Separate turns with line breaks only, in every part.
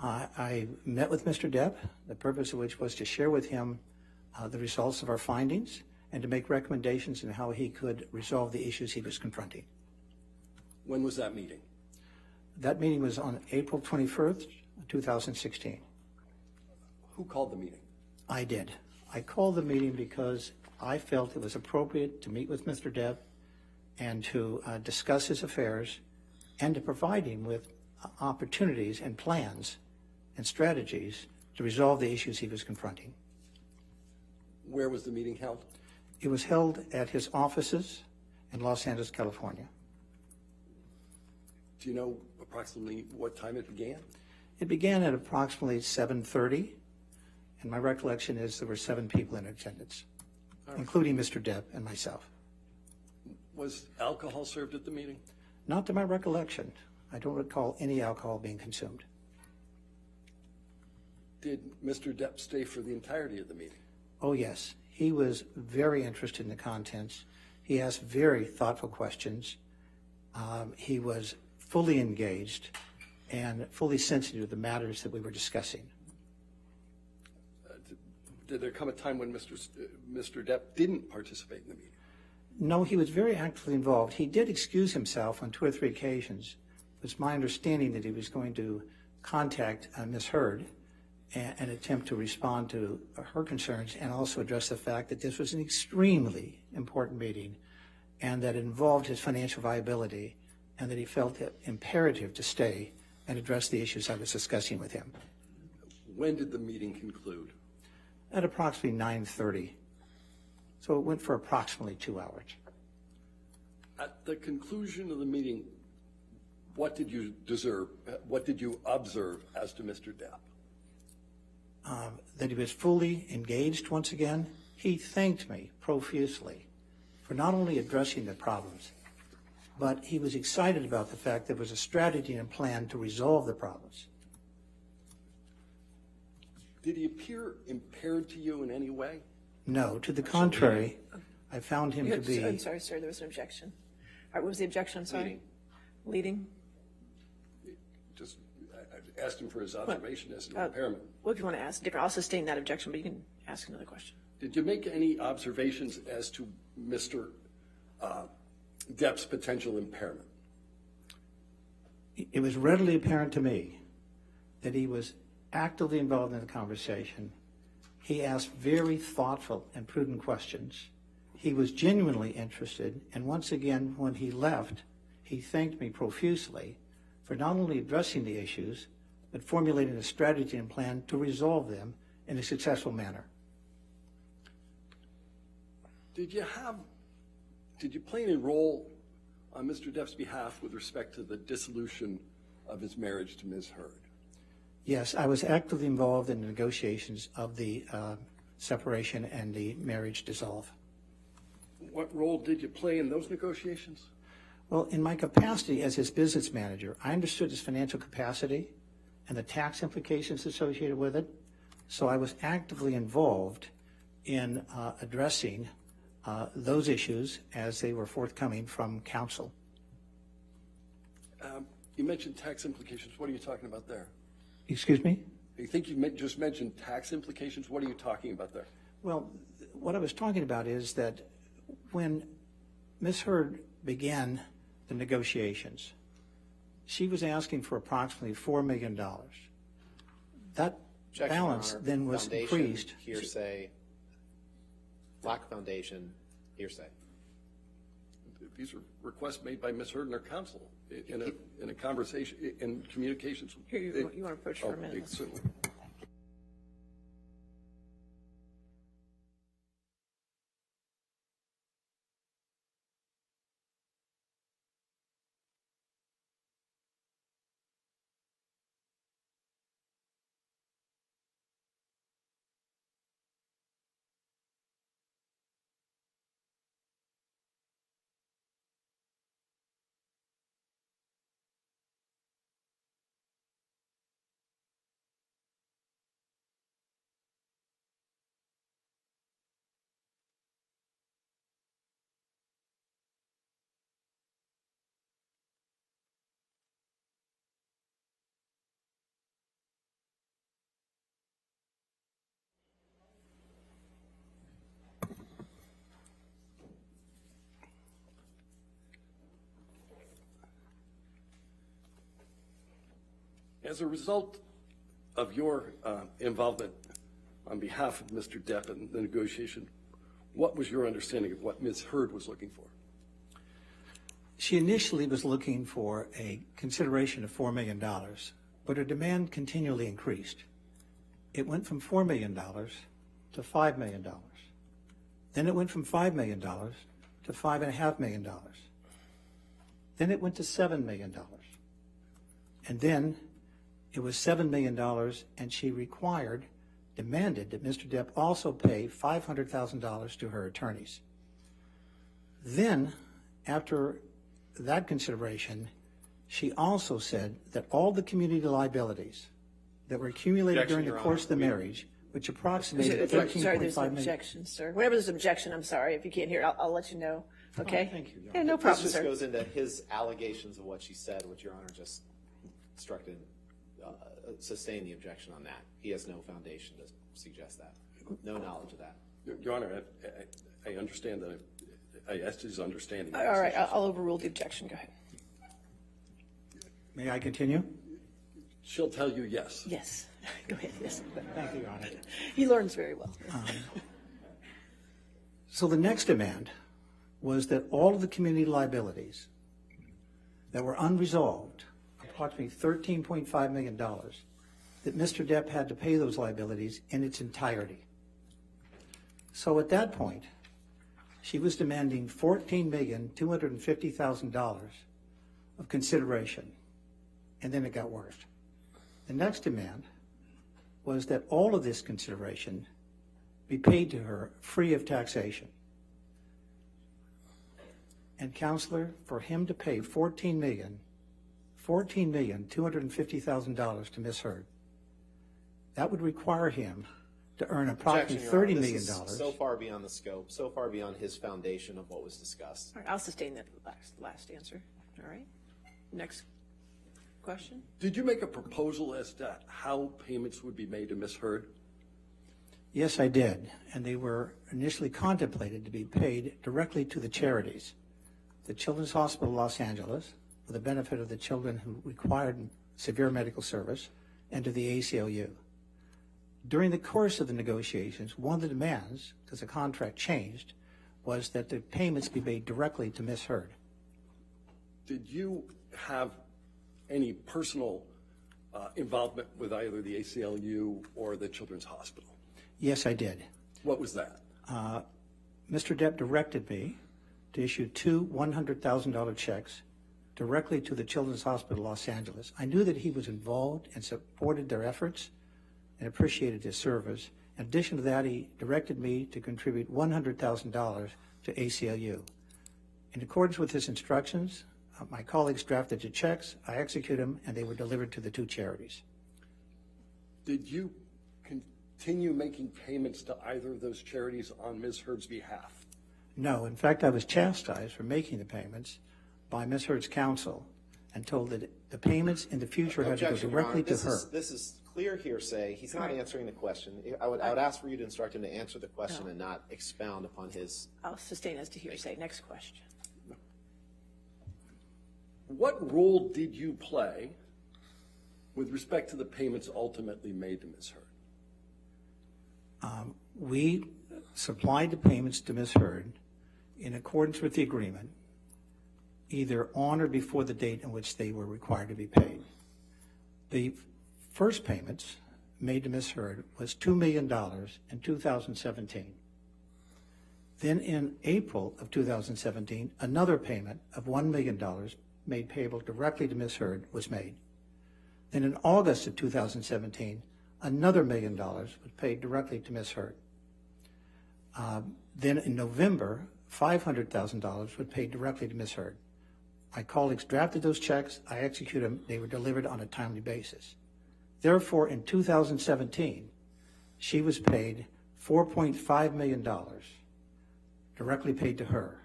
I met with Mr. Depp, the purpose of which was to share with him the results of our findings and to make recommendations on how he could resolve the issues he was confronting.
When was that meeting?
That meeting was on April 21st, 2016.
Who called the meeting?
I did. I called the meeting because I felt it was appropriate to meet with Mr. Depp and to discuss his affairs and to provide him with opportunities and plans and strategies to resolve the issues he was confronting.
Where was the meeting held?
It was held at his offices in Los Angeles, California.
Do you know approximately what time it began?
It began at approximately 7:30, and my recollection is there were 7 people in attendance, including Mr. Depp and myself.
Was alcohol served at the meeting?
Not to my recollection. I don't recall any alcohol being consumed.
Did Mr. Depp stay for the entirety of the meeting?
Oh, yes. He was very interested in the contents. He asked very thoughtful questions. He was fully engaged and fully sensitive to the matters that we were discussing.
Did there come a time when Mr. Depp didn't participate in the meeting?
No, he was very actively involved. He did excuse himself on 2 or 3 occasions. It was my understanding that he was going to contact Ms. Heard and attempt to respond to her concerns and also address the fact that this was an extremely important meeting and that it involved his financial viability and that he felt it imperative to stay and address the issues I was discussing with him.
When did the meeting conclude?
At approximately 9:30. So it went for approximately 2 hours.
At the conclusion of the meeting, what did you observe as to Mr. Depp?
That he was fully engaged once again. He thanked me profusely for not only addressing the problems, but he was excited about the fact there was a strategy and plan to resolve the problems.
Did he appear impaired to you in any way?
No, to the contrary, I found him to be...
I'm sorry, sir, there was an objection. All right, what was the objection? I'm sorry. Leading?
Just I asked him for his observation as an impairment.
Well, if you want to ask different, I'll sustain that objection, but you can ask another question.
Did you make any observations as to Mr. Depp's potential impairment?
It was readily apparent to me that he was actively involved in the conversation. He asked very thoughtful and prudent questions. He was genuinely interested, and once again, when he left, he thanked me profusely for not only addressing the issues, but formulating a strategy and plan to resolve them in a successful manner.
Did you play any role on Mr. Depp's behalf with respect to the dissolution of his marriage to Ms. Heard?
Yes, I was actively involved in the negotiations of the separation and the marriage dissolve.
What role did you play in those negotiations?
Well, in my capacity as his business manager, I understood his financial capacity and the tax implications associated with it. So I was actively involved in addressing those issues as they were forthcoming from counsel.
You mentioned tax implications. What are you talking about there?
Excuse me?
I think you just mentioned tax implications. What are you talking about there?
Well, what I was talking about is that when Ms. Heard began the negotiations, she was asking for approximately $4 million. That
Objection,
balance
Your Honor.
then was
Foundation,
increased.
Hearsay. Lack of foundation. Hearsay.
These are requests made by Ms. Heard and her counsel in a conversation, in communications.
Here, you want to approach for a minute?
Certainly. As a result of your involvement on behalf of Mr. Depp in the negotiation, what was your understanding of what Ms. Heard was looking for?
She initially was looking for a consideration of $4 million, but her demand continually increased. It went from $4 million to $5 million. Then it went from $5 million to $5.5 million. Then it went to $7 million. And then it was $7 million, and she demanded that Mr. Depp also pay $500,000 to her attorneys. Then, after that consideration, she also said that all the community liabilities that were accumulated
Objection,
during the
Your
course of the
Honor.
marriage, which approximated
Sorry,
$13.5
there's an
million.
objection, sir. Whenever there's an objection, I'm sorry. If you can't hear it, I'll let you know. Okay?
thank you, Your
Yeah, no
This
problem,
just
sir.
goes into his allegations of what she said, which Your Honor just instructed, sustain the objection on that. He has no foundation to suggest that. No knowledge of that.
Your Honor, I understand that. I asked his understanding.
All right, I'll overrule the objection. Go ahead.
May I continue?
She'll tell you yes.
Yes. Go ahead, yes.
Thank you, Your Honor.
He learns very well.
So the next demand was that all of the community liabilities that were unresolved, approximately $13.5 million, that Mr. Depp had to pay those liabilities in its entirety. So at that point, she was demanding $14,250,000 of consideration, and then it got worse. The next demand was that all of this consideration be paid to her free of taxation. And counselor, for him to pay $14,250,000 to Ms. Heard, that would require him to earn approximately
Objection, Your Honor.
$30
This
million.
is so far beyond the scope, so far beyond his foundation of what was discussed.
All right, I'll sustain that last answer. All right. Next question.
Did you make a proposal as to how payments would be made to Ms. Heard?
Yes, I did, and they were initially contemplated to be paid directly to the charities. The Children's Hospital Los Angeles, for the benefit of the children who required severe medical service, and to the ACLU. During the course of the negotiations, one of the demands, because the contract changed, was that the payments be made directly to Ms. Heard.
Did you have any personal involvement with either the ACLU or the Children's Hospital?
Yes, I did.
What was that?
Mr. Depp directed me to issue two $100,000 checks directly to the Children's Hospital Los Angeles. I knew that he was involved and supported their efforts and appreciated his service. In addition to that, he directed me to contribute $100,000 to ACLU. In accordance with his instructions, my colleagues drafted the checks, I executed them, and they were delivered to the two charities.
Did you continue making payments to either of those charities on Ms. Heard's behalf?
No, in fact, I was chastised for making the payments by Ms. Heard's counsel and told that the payments in the future had to go
Objection, Your
directly
Honor.
to her.
This is clear hearsay. He's not answering the question. I would ask for you to instruct him to answer the question and not expound upon his.
I'll sustain as to hearsay. Next question.
What role did you play with respect to the payments ultimately made to Ms. Heard?
We supplied the payments to Ms. Heard in accordance with the agreement, either on or before the date in which they were required to be paid. The first payments made to Ms. Heard was $2 million in 2017. Then in April of 2017, another payment of $1 million made payable directly to Ms. Heard was made. Then in August of 2017, another $1 million was paid directly to Ms. Heard. Then in November, $500,000 was paid directly to Ms. Heard. My colleagues drafted those checks, I executed them, they were delivered on a timely basis. Therefore, in 2017, she was paid $4.5 million directly paid to her.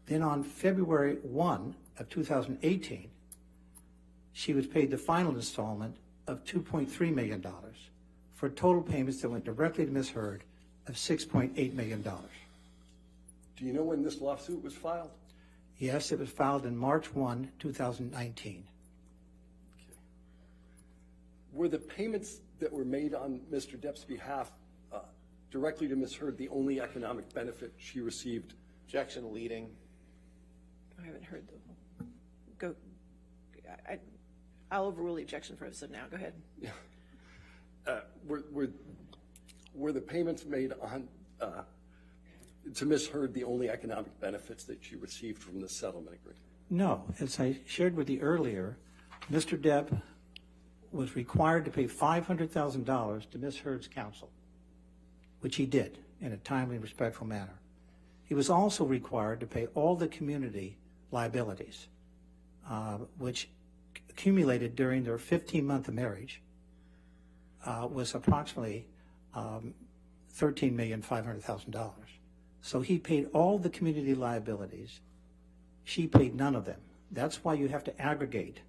Then on February 1 of 2018, she was paid the final installment of $2.3 million for total payments that went directly to Ms. Heard of $6.8 million.
Do you know when this lawsuit was filed?
Yes, it was filed in March 1, 2019.
Were the payments that were made on Mr. Depp's behalf directly to Ms. Heard the only economic benefit she received?
Objection leading.
I haven't heard the, go, I'll overrule the objection for us now. Go ahead.
Were the payments made on to Ms. Heard the only economic benefits that she received from the settlement agreement?
No, as I shared with you earlier, Mr. Depp was required to pay $500,000 to Ms. Heard's counsel, which he did in a timely and respectful manner. He was also required to pay all the community liabilities, which accumulated during their 15-month marriage, was approximately $13,500,000. So he paid all the community liabilities. She paid none of them. That's why you have to aggregate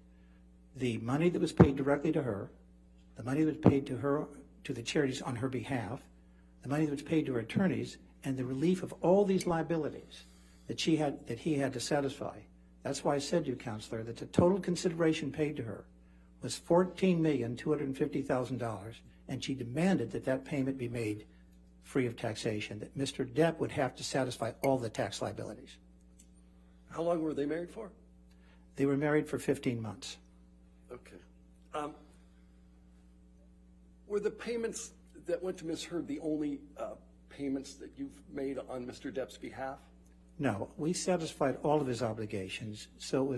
the money that was paid directly to her, the money that was paid to her, to the charities on her behalf, the money that was paid to her attorneys, and the relief of all these liabilities that he had to satisfy. That's why I said to you, Counselor, that the total consideration paid to her was $14,250,000, and she demanded that that payment be made free of taxation, that Mr. Depp would have to satisfy all the tax liabilities.
How long were they married for?
They were married for 15 months.
Okay. Were the payments that went to Ms. Heard the only payments that you've made on Mr. Depp's behalf?
No, we satisfied all of his obligations, so it was